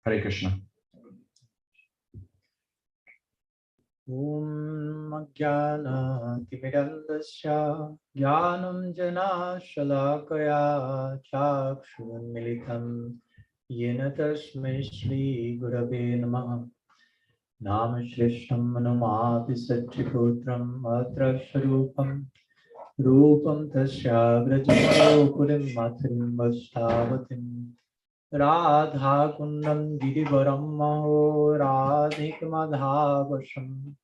Hare Krishna. Om Jnana Timirandasya Jnanam Jana Shalakaya Chakshurmilitam Yena Tasmai Shri Gurave Namaha Nama Shrishtam Manumati Satchiputram Atra Sharupam Rupam Tasya Vrajito Purim Matrim Vastavatim Radha Kundam Girivaram Maho Radhik Madhavasham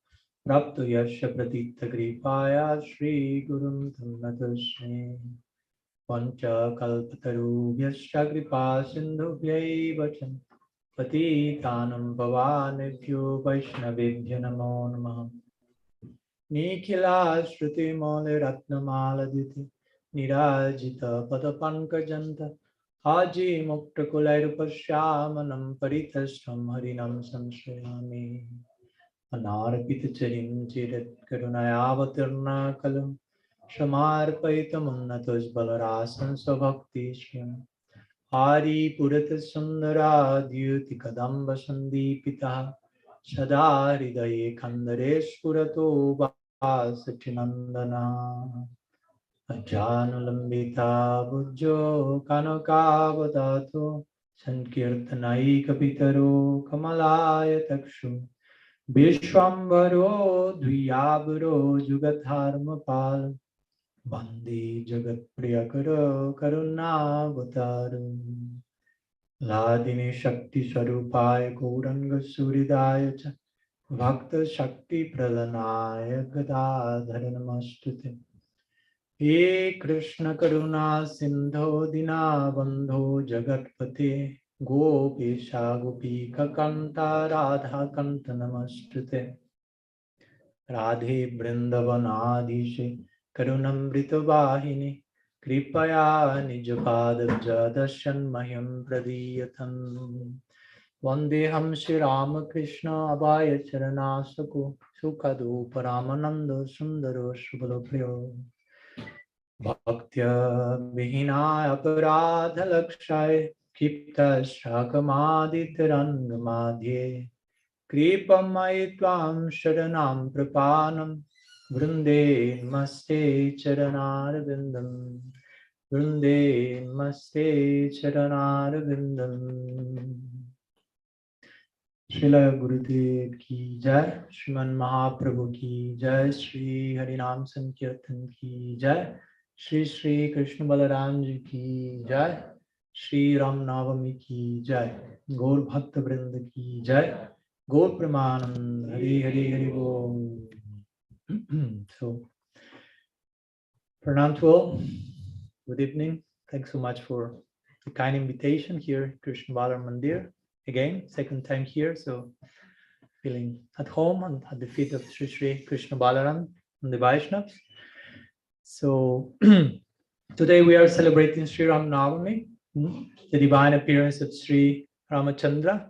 Prapto Yasha Pratita Kripaya Shri Gurum Tamnatasme Pancha Kalpataru Yasha Kripa Sindhu Vyai Patitanam Pavanebhyo Vaishnavebhyo Namo Namaha Nikhila Shruti Mole Ratnamala Diti Nirajita Padapankajanta Haji Mukta Kulairupashyamanam Parithashtam Harinam Samshrayami Anarpita Charim Chirat Karunayavatirna Kalam Shamarpaitam Unnatos Balarasan Svabhakti Shrim Hari Purata Sundara Dyuti Kadamba Sandipita Sada Hridaye Kandaresh Purato Vasachinandana Ajanulambita Bujjo Kanakavadato Sankirtanai Kapitaro Kamalaya Takshu Vishwambaro Dviyabaro Jugatharmapal Bandi Jagat Priyakaro Karunavataram Ladini Shakti Swarupaya Gauranga Suridaya Cha Bhakta Shakti Pralanaya Gadadhara Namastute He Krishna Karuna Sindho Dina Bandho Jagatpate Gopesha Gopika Kanta Radha Kanta Namastute Radhe Vrindavanadishe Karunamrita Vahini Kripaya Nijapadaja Darshan Mahyam Pradiyatan Vandeham Shri Ramakrishna Abhaya Charanasako Sukado Paramananda Sundaro Shubhalopriyo Bhaktya Vihina Aparadha Lakshay Kipta Shakamaditarangamadhye Kripamai Tvam Sharanam Prapanam Vrunde Maste Charanarvindam Vrunde Maste Charanarvindam Srila Gurudev Ki Jai, Shriman Mahaprabhu Ki Jai, Shri Harinam Sankirtan Ki Jai, Shri Shri Krishna Balaram Ji Ki Jai, Shri Rama Navami Ki Jai, Gaur Bhakta Vrinda Ki Jai, Gaur Pramanand, Hari Hari Hari Om. So, Pranam to all. Good evening. Thanks so much for the kind invitation here, Krishna Balar Mandir. Again, second time here, so feeling at home and at the feet of Sri Sri Krishna Balaram and the Vaishnavas. So today we are celebrating Sri Rama Navami, the divine appearance of Sri Ramachandra.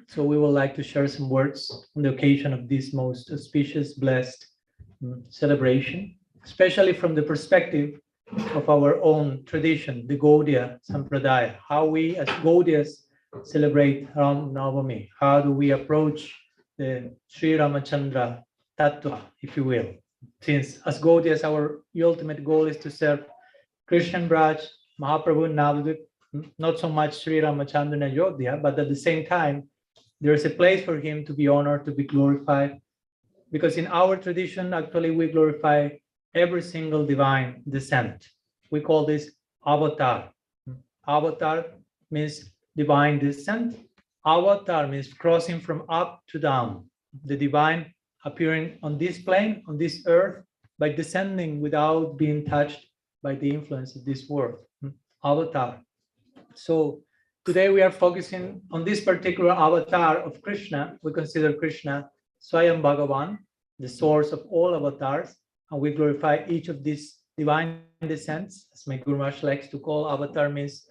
So we would like to share some words on the occasion of this most auspicious, blessed celebration, especially from the perspective of our own tradition, the Gaudiya Sampradaya, how we as Gaudiyas celebrate Rama Navami, how do we approach the Sri Ramachandra Tattva, if you will. Since as Gaudiyas, our ultimate goal is to serve Krishna Braj, Mahaprabhu Navadvip, not so much Sri Ramachandra and Ayodhya, but at the same time, there is a place for him to be honored, to be glorified, because in our tradition, actually, we glorify every single divine descent. We call this avatar. Avatar means divine descent. Avatar means crossing from up to down. The divine appearing on this plane, on this earth, by descending without being touched by the influence of this world. Avatar. So today we are focusing on this particular avatar of Krishna. We consider Krishna Swayam Bhagavan, the source of all avatars, and we glorify each of these divine descents, as my Guru Maharaj likes to call. Avatar means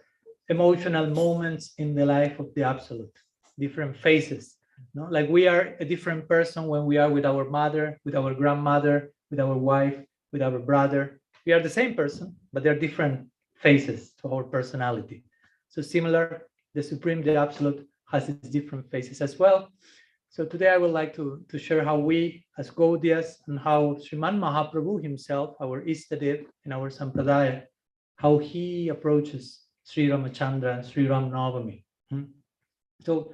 emotional moments in the life of the Absolute, different phases. No? Like we are a different person when we are with our mother, with our grandmother, with our wife, with our brother. We are the same person, but there are different phases to our personality. So similar, the Supreme, the Absolute, has its different faces as well. So today I would like to share how we as Gaudiyas and how Sriman Mahaprabhu himself, our Istadev in our Sampradaya, how he approaches Sri Ramachandra and Sri Rama Navami. So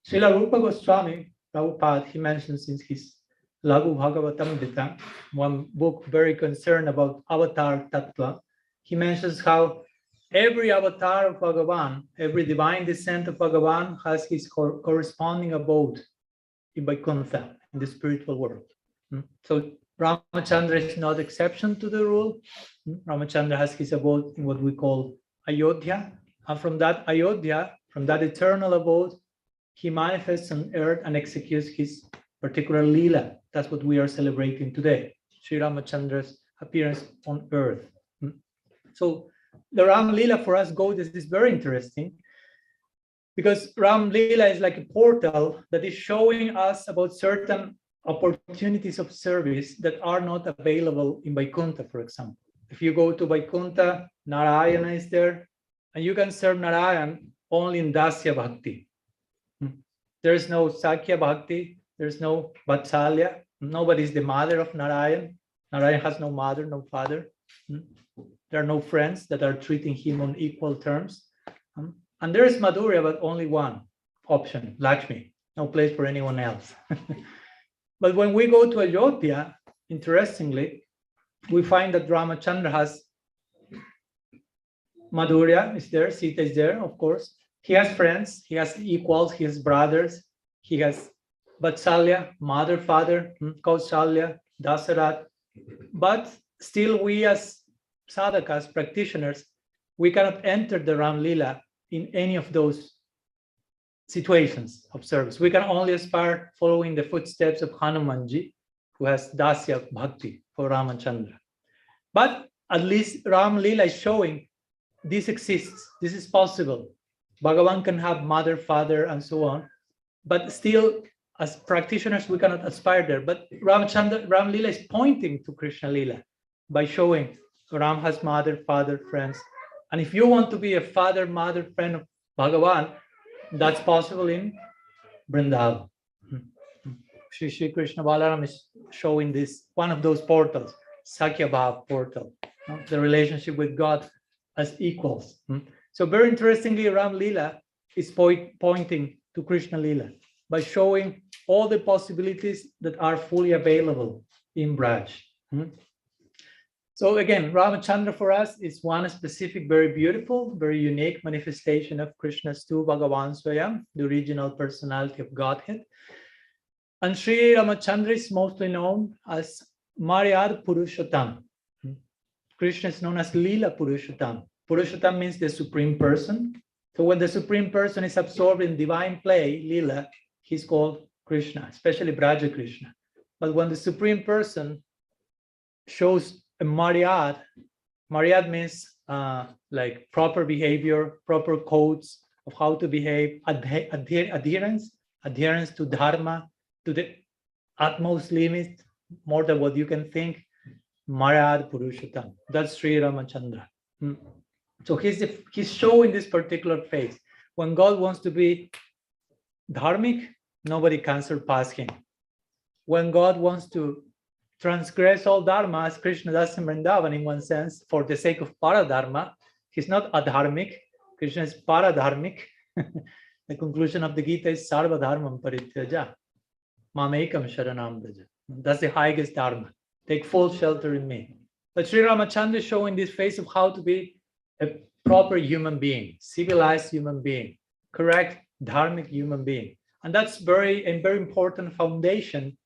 Srila Rupa Goswami Prabhupada, he mentions in his Laghu Bhagavatamrita, one book very concerned about avatar tattva, he mentions how every avatar of Bhagavan, every divine descent of Bhagavan has his corresponding abode in Vaikuntha, in the spiritual world. So Ramachandra is not exception to the rule. Ramachandra has his abode in what we call Ayodhya. And from that Ayodhya, from that eternal abode, he manifests on earth and executes his particular Leela. That's what we are celebrating today, Sri Ramachandra's appearance on earth. So the Ram Leela for us Gaudiyas is very interesting, because Ram Leela is like a portal that is showing us about certain opportunities of service that are not available in Vaikuntha, for example. If you go to Vaikuntha, Narayana is there, and you can serve Narayan only in Dasya Bhakti. There is no Sakya Bhakti, there's no Vatsalya, nobody is the mother of Narayan. Narayan has no mother, no father. There are no friends that are treating him on equal terms. And there is Madhurya, but only one option, Lakshmi, no place for anyone else. But when we go to Ayodhya, interestingly, we find that Ramachandra has Madhurya is there, Sita is there, of course. He has friends, he has equals, he has brothers, he has Vatsalya, mother, father, Kausalya, Dasarat. But still we as sadhakas, practitioners, we cannot enter the Ram Leela in any of those situations of service. We can only aspire following the footsteps of Hanumanji, who has Dasya Bhakti for Ramachandra. But at least Ram Leela is showing this exists, this is possible. Bhagavan can have mother, father, and so on, but still, as practitioners, we cannot aspire there. But Ram Leela is pointing to Krishna Leela by showing Ram has mother, father, friends. And if you want to be a father, mother, friend of Bhagavan, that's possible in Vrindavan. Shri Krishna Balaram is showing this, one of those portals, Sakya Bhav portal, the relationship with God as equals. So very interestingly, Ram Leela is pointing to Krishna Leela by showing all the possibilities that are fully available in Braj. So again, Ramachandra for us is one specific, very beautiful, very unique manifestation of Krishna's tu Bhagavan Swayam, the original personality of Godhead. And Sri Ramachandra is mostly known as Maryad Purushottam. Krishna is known as Leela Purushottam. Purushottam means the supreme person. So when the supreme person is absorbed in divine play, Leela, he's called Krishna, especially Braja Krishna. But when the supreme person shows a Maryad, Maryad means like proper behavior, proper codes of how to behave, adherence to Dharma, to the utmost limit, more than what you can think. Maryad Purushottam. That's Sri Ramachandra. So he's showing this particular phase. When God wants to be dharmic, nobody can surpass him. When God wants to transgress all dharma, as Krishna does in Vrindavan in one sense, for the sake of paradharma, he's not adharmic. Krishna is paradharmic. The conclusion of the Gita is sarva dharmam parityaja mamekam sharanam braja. That's the highest dharma. Take full shelter in me. But Sri Ramachandra is showing this phase of how to be a proper human being, civilized human being, correct dharmic human being. And that's a very important foundation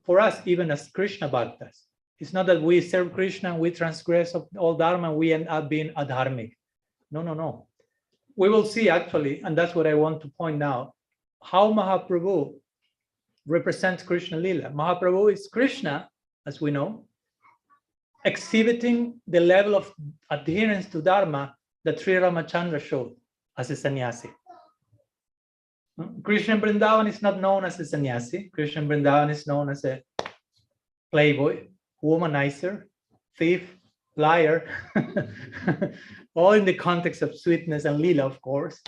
for us, even as Krishna Bhaktas. It's not that we serve Krishna and we transgress all dharma and we end up being adharmic. No. We will see actually, and that's what I want to point out, how Mahaprabhu represents Krishna Leela. Mahaprabhu is Krishna, as we know, exhibiting the level of adherence to Dharma that Sri Ramachandra showed as a sannyasi. Krishna Vrindavan is not known as a sannyasi. Krishna Vrindavan is known as a playboy, womanizer, thief, liar, all in the context of sweetness and lila, of course.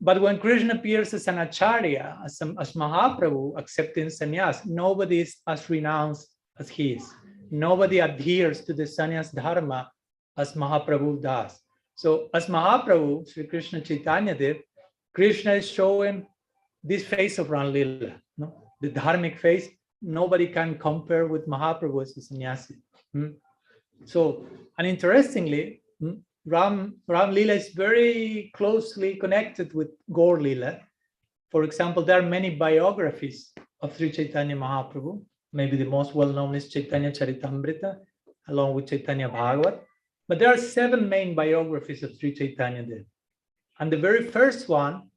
But when Krishna appears as an acharya, as Mahaprabhu accepting sannyas, nobody is as renounced as he is. Nobody adheres to the sannyas dharma as Mahaprabhu does. So as Mahaprabhu, Sri Krishna Chaitanya Dev, Krishna is showing this face of Ram Lila, no? The dharmic face. Nobody can compare with Mahaprabhu as a sannyasi. So, and interestingly, Ram Lila is very closely connected with Gaur Lila. For example, there are many biographies of Sri Chaitanya Mahaprabhu. Maybe the most well-known is Chaitanya Charitamrita, along with Chaitanya Bhagavat. But there are 7 main biographies of Sri Chaitanya Dev. And the very first one,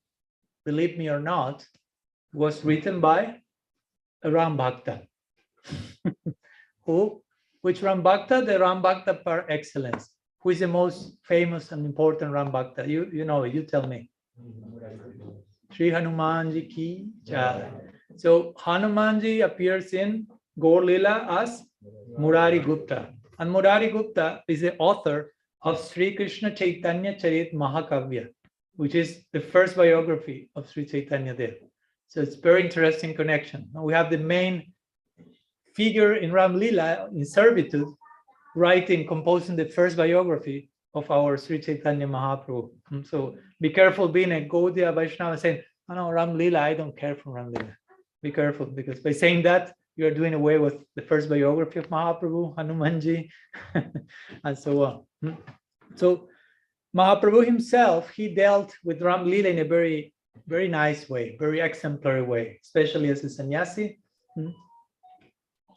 believe me or not, was written by a Ram Bhakta. Which Ram Bhakta? The Ram Bhakta par excellence. Who is the most famous and important Ram Bhakta? You know it, you tell me. Sri Hanumanji ki jai. So Hanumanji appears in Gaur Lila as Murari Gupta. And Murari Gupta is the author of Sri Krishna Chaitanya Charit Mahakavya, which is the first biography of Sri Chaitanya Dev. So it's very interesting connection. We have the main figure in Ram Lila in servitude, composing the first biography of our Sri Chaitanya Mahaprabhu. So be careful being a Gaudiya Vaishnava saying, oh no, Ram Lila, I don't care for Ram Lila. Be careful, because by saying that, you are doing away with the first biography of Mahaprabhu, Hanumanji, and so on. So Mahaprabhu himself, he dealt with Ram Lila in a very, very nice way, very exemplary way, especially as a sannyasi.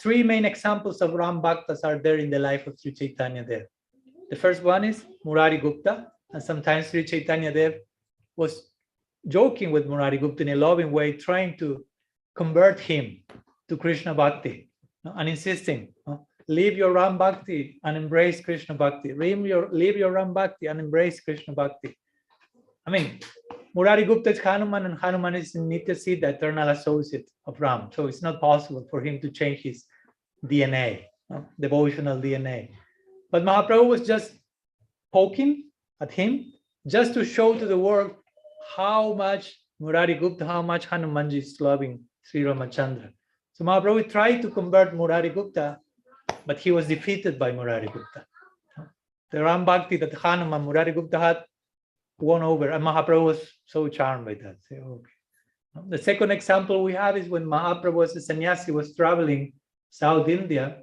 3 main examples of Ram Bhaktas are there in the life of Sri Chaitanya Dev. The first one is Murari Gupta, and sometimes Sri Chaitanya Dev was joking with Murari Gupta in a loving way, trying to convert him to Krishna Bhakti, and insisting, leave your Ram Bhakti and embrace Krishna Bhakti. Leave your Ram Bhakti and embrace Krishna Bhakti. I mean, Murari Gupta is Hanuman, and Hanuman is Nitya Siddha, eternal associate of Ram. So it's not possible for him to change his DNA, devotional DNA. But Mahaprabhu was just poking at him, just to show to the world how much Murari Gupta, how much Hanumanji is loving Sri Ramachandra. So Mahaprabhu tried to convert Murari Gupta, but he was defeated by Murari Gupta. The Ram Bhakti that Hanuman, Murari Gupta had won over, and Mahaprabhu was so charmed by that. So, okay. The second example we have is when Mahaprabhu as a sannyasi was traveling South India.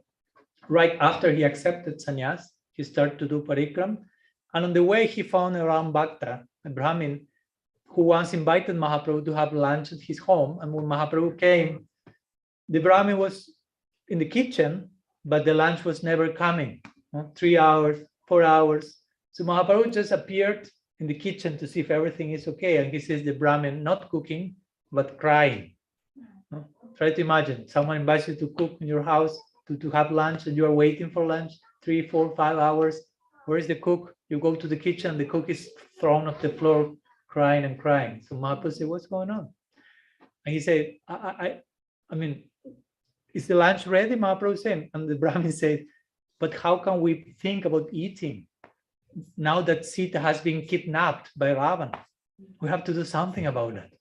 Right after he accepted sannyas, he started to do parikram, and on the way he found a Ram Bhakta, a Brahmin, who once invited Mahaprabhu to have lunch at his home. And when Mahaprabhu came, the Brahmin was in the kitchen, but the lunch was never coming. 3 hours, 4 hours. So Mahaprabhu just appeared in the kitchen to see if everything is okay. And he sees the Brahmin not cooking, but crying. Try to imagine someone invites you to cook in your house, to have lunch, and you are waiting for lunch 3, 4, 5 hours. Where is the cook? You go to the kitchen, the cook is thrown off the floor, crying and crying. So Mahaprabhu said, what's going on? And he said, I mean, is the lunch ready? Mahaprabhu said. And the Brahmin said, but how can we think about eating now that Sita has been kidnapped by Ravana? We have to do something about it.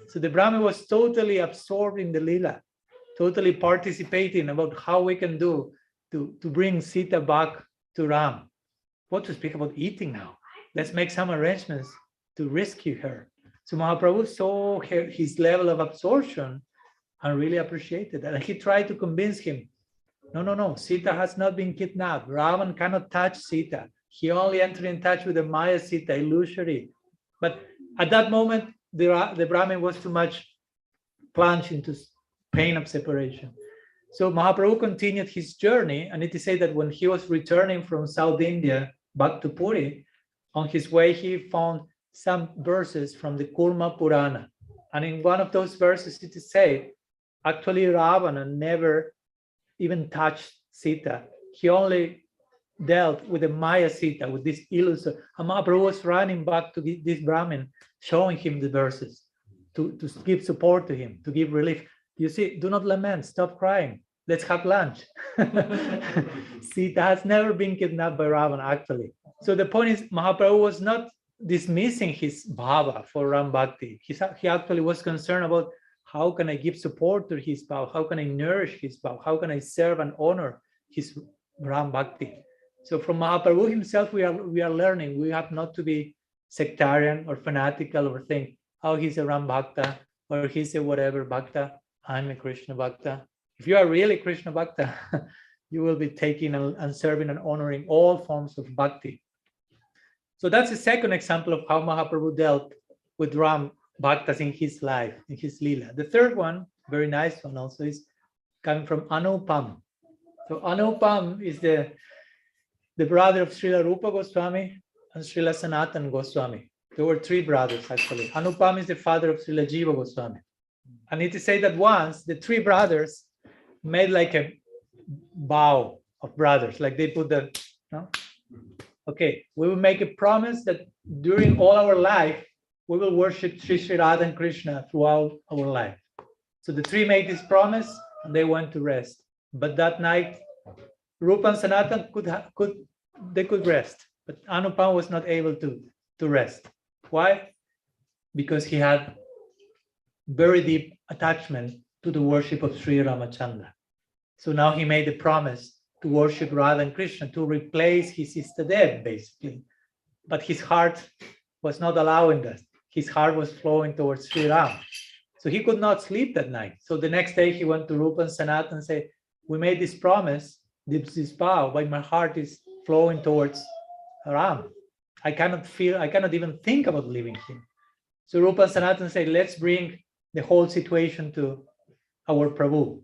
So the Brahmin was totally absorbed in the Leela, totally participating about how we can do to bring Sita back to Ram. What to speak about eating now? Let's make some arrangements to rescue her. So Mahaprabhu saw his level of absorption and really appreciated that. And he tried to convince him, no, Sita has not been kidnapped. Ravan cannot touch Sita. He only entered in touch with the Maya Sita, illusory. But at that moment, the Brahmin was too much plunged into pain of separation. So Mahaprabhu continued his journey, and it is said that when he was returning from South India back to Puri, on his way he found some verses from the Kurma Purana. And in one of those verses it is said, actually Ravana never even touched Sita. He only dealt with the Maya Sita, with this illusion. And Mahaprabhu was running back to this Brahmin, showing him the verses, to give support to him, to give relief. You see, do not lament, stop crying. Let's have lunch. Sita has never been kidnapped by Ravana, actually. So the point is, Mahaprabhu was not dismissing his bhava for Ram Bhakti. He actually was concerned about how can I give support to his bhava, how can I nourish his bhava, how can I serve and honor his Ram Bhakti. So from Mahaprabhu himself, we are learning. We have not to be sectarian or fanatical or think, oh, he's a Ram Bhakta or he's a whatever Bhakta. I'm a Krishna Bhakta. If you are really Krishna Bhakta, you will be taking and serving and honoring all forms of bhakti. So that's the second example of how Mahaprabhu dealt with Ram Bhaktas in his life, in his Leela. The third one, very nice one also, is coming from Anupam. So Anupam is the brother of Srila Rupa Goswami and Srila Sanatan Goswami. There were three brothers actually. Anupam is the father of Srila Jiva Goswami. I need to say that once the three brothers made like a vow of brothers, like they put the, no? Okay, we will make a promise that during all our life, we will worship Sri Radha and Krishna throughout our life. So the three made this promise and they went to rest. But that night, Rupa and Sanatan could rest, but Anupam was not able to rest. Why? Because he had very deep attachment to the worship of Sri Ramachandra. So now he made a promise to worship Radha and Krishna, to replace his Istadev, basically. But his heart was not allowing that. His heart was flowing towards Sri Ram. So he could not sleep that night. So the next day he went to Rupa and Sanatan and said, we made this promise, this vow, but my heart is flowing towards Ram. I cannot even think about leaving him. So Rupa and Sanatan said, let's bring the whole situation to our Prabhu,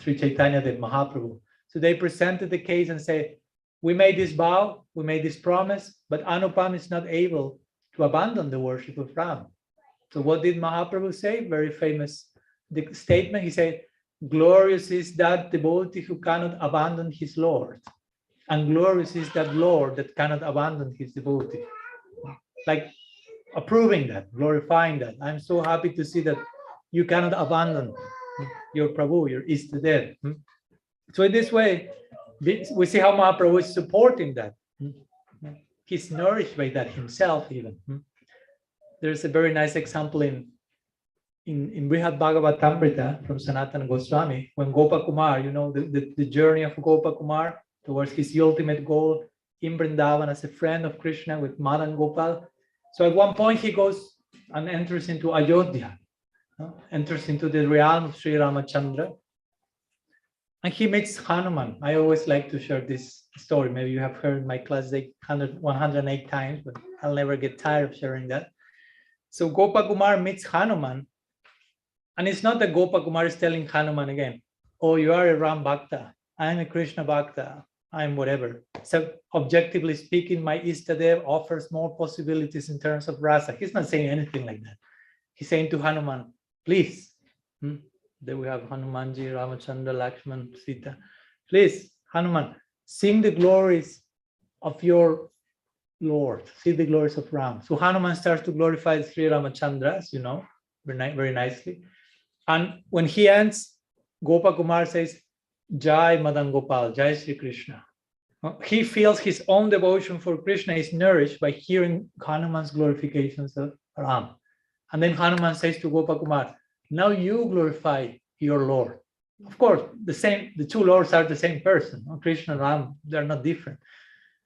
Sri Chaitanya Dev Mahaprabhu. So they presented the case and said, we made this vow, we made this promise, but Anupam is not able to abandon the worship of Ram. So what did Mahaprabhu say? Very famous statement. He said, glorious is that devotee who cannot abandon his Lord. And glorious is that Lord that cannot abandon his devotee. Like approving that, glorifying that. I'm so happy to see that you cannot abandon your Prabhu, your Istadev. So in this way, we see how Mahaprabhu is supporting that. He's nourished by that himself even. There's a very nice example in Brihad Bhagavatamrita from Sanatana Goswami, when Gopakumar, the journey of Gopakumar towards his ultimate goal in Vrindavan as a friend of Krishna with Madan Gopal. So at one point he goes and enters into Ayodhya, enters into the realm of Sri Ramachandra. And he meets Hanuman. I always like to share this story. Maybe you have heard my class 108 times, but I'll never get tired of sharing that. So Gopakumar meets Hanuman. And it's not that Gopakumar is telling Hanuman again, oh, you are a Ram Bhakta. I'm a Krishna Bhakta. I'm whatever. So objectively speaking, my Istadev offers more possibilities in terms of rasa. He's not saying anything like that. He's saying to Hanuman, please. There we have Hanumanji, Ramachandra, Lakshman, Sita. Please, Hanuman, sing the glories of your Lord. See the glories of Ram. So Hanuman starts to glorify Sri Ramachandra, as you know, very nicely. And when he ends, Gopakumar says, Jai Madan Gopal, Jai Sri Krishna. He feels his own devotion for Krishna is nourished by hearing Hanuman's glorifications of Ram. And then Hanuman says to Gopakumar, now you glorify your Lord. Of course, the two Lords are the same person. Krishna and Ram, they're not different.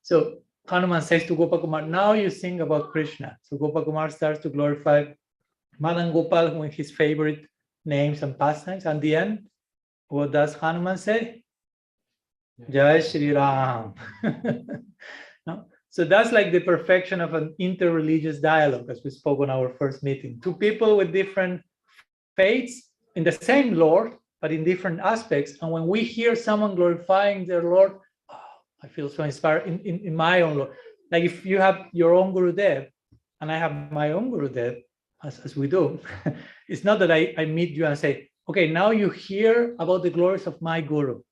So Hanuman says to Gopakumar, now you sing about Krishna. So Gopakumar starts to glorify Madan Gopal with his favorite names and pastimes. And the end, what does Hanuman say? Jai Shri Ram. No? So that's like the perfection of an interreligious dialogue, as we spoke on our first meeting. Two people with different faiths in the same Lord, but in different aspects. And when we hear someone glorifying their Lord, I feel so inspired in my own Lord. Like if you have your own Gurudev and I have my own Gurudev, as we do, it's not that I meet you and say, okay, now you hear about the glories of my Guru.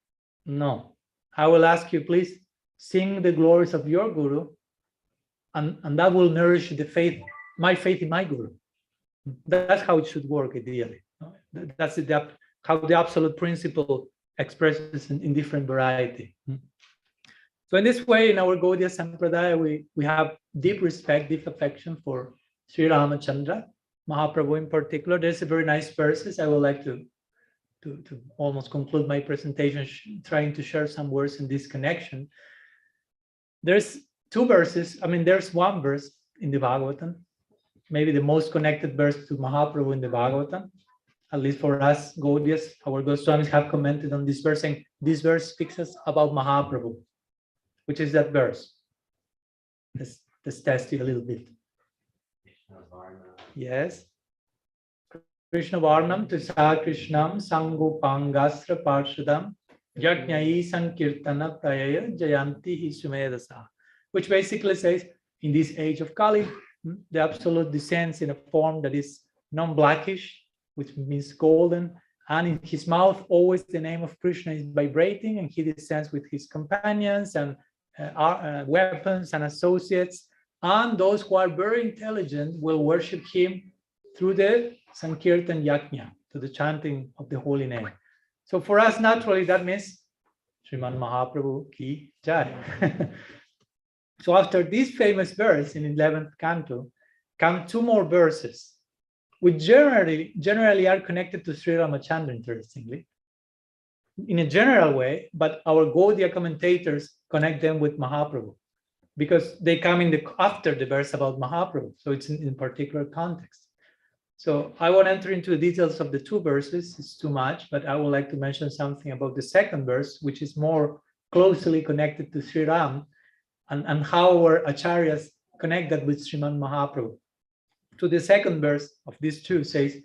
No, I will ask you, please sing the glories of your Guru, and that will nourish the faith, my faith in my Guru. That's how it should work ideally. That's how the absolute principle expresses in different variety. So in this way, in our Gaudiya Sampradaya, we have deep respect, deep affection for Sri Ramachandra, Mahaprabhu in particular. There's a very nice verses. I would like to almost conclude my presentation trying to share some words in this connection. There's two verses. I mean, there's one verse in the Bhagavatam, maybe the most connected verse to Mahaprabhu in the Bhagavatam. At least for us, Gaudiyas, our Goswamis have commented on this verse, saying this verse speaks us about Mahaprabhu, which is that verse. Let's test it a little bit. Yes. Krishna Varnam Tisa Krishnam Sangopangastra Parshadam Yajnai Sankirtana Prayaya Jayanti Hisumedasa, which basically says, in this age of Kali, the absolute descends in a form that is non-blackish, which means golden, and in his mouth always the name of Krishna is vibrating, and he descends with his companions and weapons and associates, and those who are very intelligent will worship him through the Sankirtan Yajna, to the chanting of the holy name. So for us, naturally, that means Sriman Mahaprabhu ki jai. So after this famous verse in 11th canto, come two more verses, which generally are connected to Sri Ramachandra, interestingly, in a general way, but our Gaudiya commentators connect them with Mahaprabhu, because they come after the verse about Mahaprabhu, so it's in particular context. So I won't enter into the details of the two verses, it's too much, but I would like to mention something about the second verse, which is more closely connected to Sri Ram, and how our acharyas connect that with Sriman Mahaprabhu. To the second verse of these two says,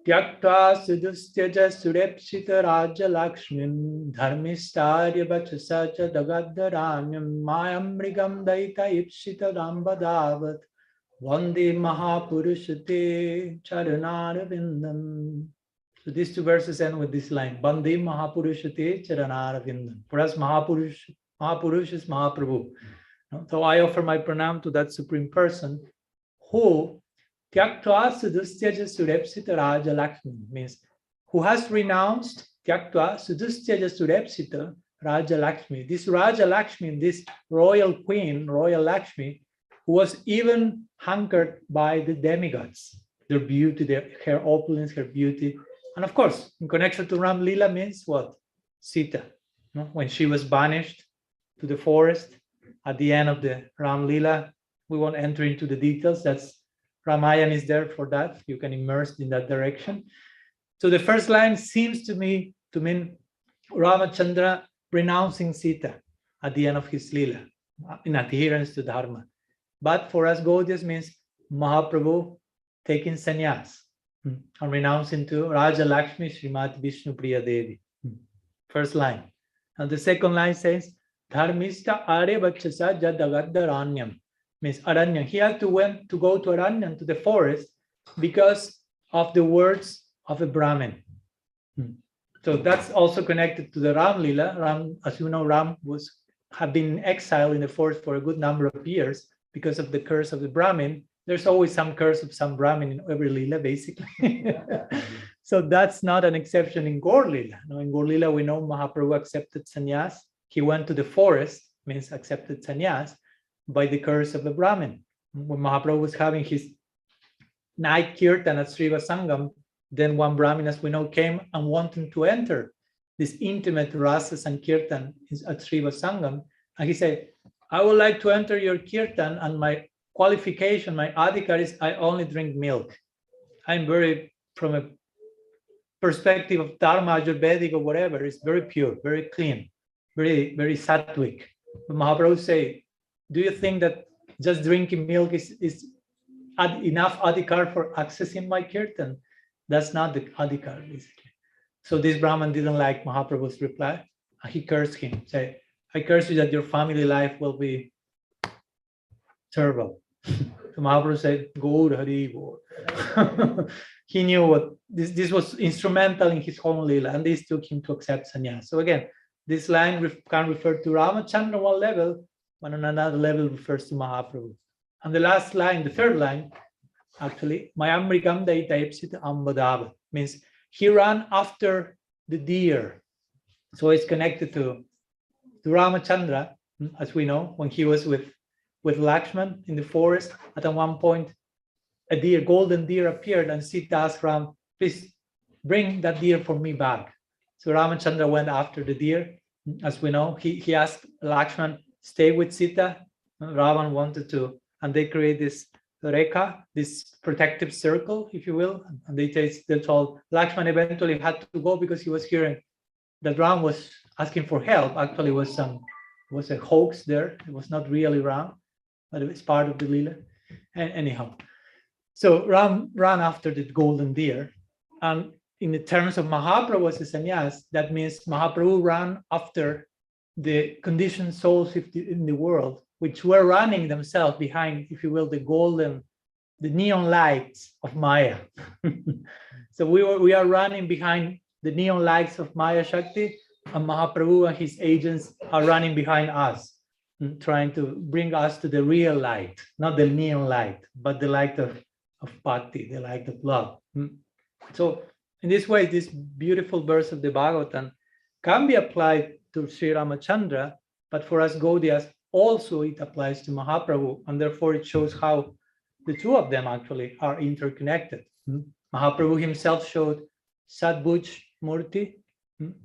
Tyaktva sudustyaja surepsita raja lakshmin dharmistarya vachasacha dagadharanyam mayamrigam daita ipsita rambadavat vande mahapurushate charanarvindam. So these two verses end with this line, Vande mahapurushate charanarvindam. For us, Mahapurush is Mahaprabhu. So I offer my pranam to that Supreme Person who Tyaktva sudustyaja surepsita raja lakshmi, means who has renounced Tyaktva sudustyaja surepsita raja lakshmi. This Raja Lakshmi, this royal queen, royal Lakshmi, who was even hankered by the demigods, their beauty, her opulence, her beauty. And of course, in connection to Ram Lila means what? Sita. When she was banished to the forest at the end of the Ram Lila, we won't enter into the details. That's Ramayana is there for that. You can immerse in that direction. So the first line seems to me to mean Ramachandra renouncing Sita at the end of his Lila in adherence to Dharma. But for us Gaudiyas means Mahaprabhu taking sannyas and renouncing to Raja Lakshmi Srimati Vishnu Priya Devi. First line. And the second line says Dharmista Are Vachasa Jadagadharanyam, means Aranya. He had to go to Aranya, to the forest, because of the words of a Brahmin. So that's also connected to the Ram Lila. Ram, as you know, Ram had been in exile in the forest for a good number of years because of the curse of the Brahmin. There's always some curse of some Brahmin in every Lila, basically. So that's not an exception in Gaur Lila. In Gaur Lila, we know Mahaprabhu accepted sannyas. He went to the forest, means accepted sannyas, by the curse of the Brahmin. When Mahaprabhu was having his night kirtan at Sriva Sangam, then one Brahmin, as we know, came and wanted to enter this intimate rasa sankirtan at Sriva Sangam. And he said, I would like to enter your kirtan, and my qualification, my adhikar is I only drink milk. I'm very, from a perspective of Dharma, Ayurvedic or whatever, it's very pure, very clean, very, very sattvic. But Mahaprabhu say, do you think that just drinking milk is enough adhikar for accessing my kirtan? That's not the adhikar, basically. So this Brahman didn't like Mahaprabhu's reply. He cursed him, say, I curse you that your family life will be terrible. So Mahaprabhu said, Gaur Hari Gaur. He knew what this was instrumental in his whole lila, and this took him to accept sannyas. So again, this line can refer to Ramachandra on one level, but on another level refers to Mahaprabhu. And the last line, the third line, actually, Mayamrikam Daita Ipsita Ambadava, means he ran after the deer. So it's connected to Ramachandra, as we know, when he was with with Lakshman in the forest. At one point, a deer, golden deer appeared, and Sita asked Ram, please bring that deer for me back. So Ramachandra went after the deer. As we know, he asked Lakshman, stay with Sita. Ravan wanted to, and they create this Rekha, this protective circle, if you will. And they told Lakshman eventually had to go because he was hearing that Ram was asking for help. Actually, was a hoax there. It was not really Ram, but it was part of the Leela. And anyhow, so Ram ran after the golden deer. And in the terms of Mahaprabhu as a sannyas, that means Mahaprabhu ran after the conditioned souls in the world, which were running themselves behind, if you will, the neon lights of Maya. So we are running behind the neon lights of Maya Shakti, and Mahaprabhu and his agents are running behind us, trying to bring us to the real light, not the neon light, but the light of bhakti, the light of love. So in this way, this beautiful verse of the Bhagavatam can be applied to Sri Ramachandra, but for us Gaudiyas, also it applies to Mahaprabhu, and therefore it shows how the two of them actually are interconnected. Mahaprabhu himself showed Sadbhuj Murti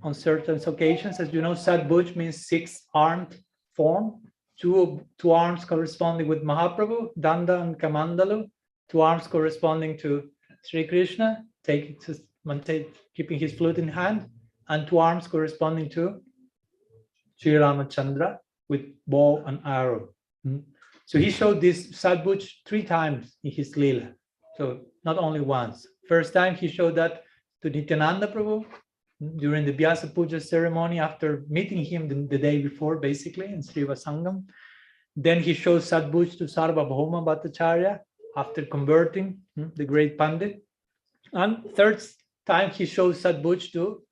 on certain occasions. As you know, Sadbhuj means six-armed form, two arms corresponding with Mahaprabhu, Danda and Kamandalu, two arms corresponding to Sri Krishna, keeping his flute in hand, and two arms corresponding to Sri Ramachandra with bow and arrow. So he showed this Sadbhuj 3 times in his Leela. So not only once. First time he showed that to Nityananda Prabhu during the Vyasa Puja ceremony after meeting him the day before, basically, in Srivasangam. Then he showed Sadbhuj to Sarvabhauma Bhattacharya after converting the great Pandit. And third time he showed Sadbhuj to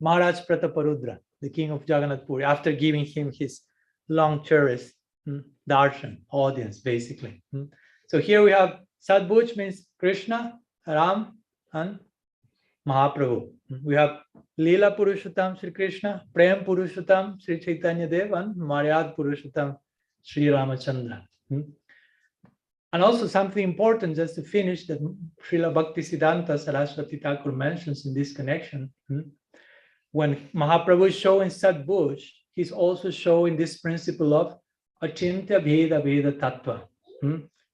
Maharaj Prataparudra, the king of Jagannath Puri, after giving him his long cherished darshan, audience, basically. So here we have Sadbhuj means Krishna, Ram, and Mahaprabhu. We have Leela Purushottam Sri Krishna, Prem Purushottam Sri Chaitanya Dev, and Maryad Purushottam Sri Ramachandra. And also something important, just to finish, that Srila Bhaktisiddhanta Saraswati Thakur mentions in this connection. When Mahaprabhu is showing Sadbhuj, he's also showing this principle of Achintya Bheda Bheda Tattva,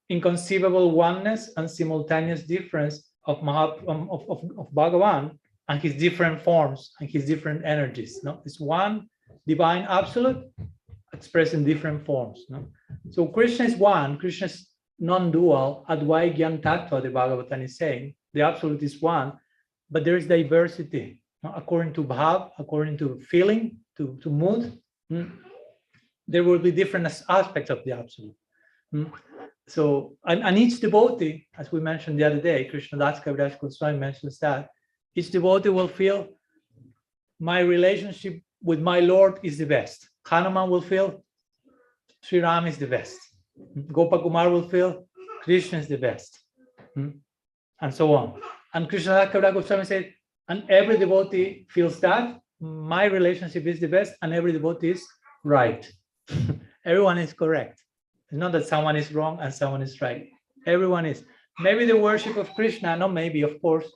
inconceivable oneness and simultaneous difference of Bhagavan and his different forms and his different energies. No? It's one divine absolute expressed in different forms. No? So Krishna is one, Krishna is non-dual, Advai Gyan Tattva, the Bhagavatam is saying. The absolute is one, but there is diversity. No? According to bhav, according to feeling, to mood, there will be different aspects of the absolute. So, and each devotee, as we mentioned the other day, Krishnadas Kaviraj Goswami mentions that, each devotee will feel, my relationship with my Lord is the best. Hanuman will feel, Sri Ram is the best. Gopakumar will feel, Krishna is the best. And so on. And Krishnadas Kaviraj Goswami said, and every devotee feels that, my relationship is the best, and every devotee is right. Everyone is correct. It's not that someone is wrong and someone is right. Everyone is. Maybe the worship of Krishna, no, maybe, of course,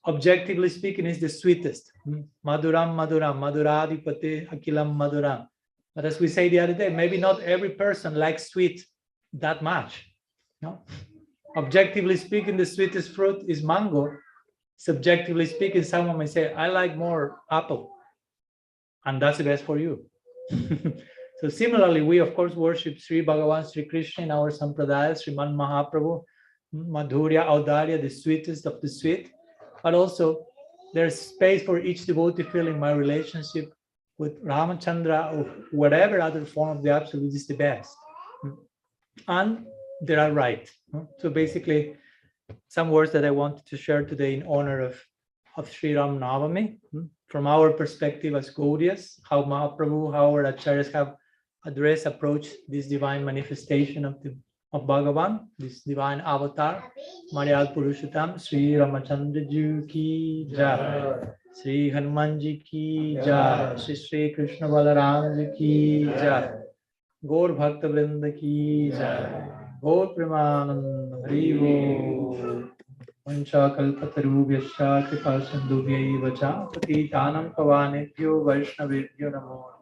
objectively speaking, is the sweetest. Maduram, Maduram, Maduradipate, Akilam, Maduram. But as we say the other day, maybe not every person likes sweet that much. No? Objectively speaking, the sweetest fruit is mango. Subjectively speaking, someone may say, I like more apple. And that's the best for you. So similarly, we of course worship Sri Bhagavan, Sri Krishna in our Sampradaya, Sriman Mahaprabhu, Madhurya, Audarya, the sweetest of the sweet. But also there's space for each devotee feeling my relationship with Ramachandra or whatever other form of the absolute is the best. And they are right. So basically, some words that I wanted to share today in honor of Sri Rama Navami, from our perspective as Gaudiyas, how Mahaprabhu, how our Acharyas have approached this divine manifestation of Bhagavan, this divine avatar, Maryad Purushottam, Sri Ramachandra Ji ki jai, Sri Hanuman Ji ki jai, Sri Krishna Balaram Ji ki jai. गौर भक्त वृंद की जय। गौर प्रेमानंद हरि बोल। वंशा कल्पतरुभ्यश्च कृपा सिन्धुभ्यैव च पतितानं पावनेभ्यो वैष्णवेभ्यो नमो।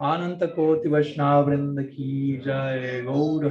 अनंत कोटि वैष्णव वृंद की जय। गौर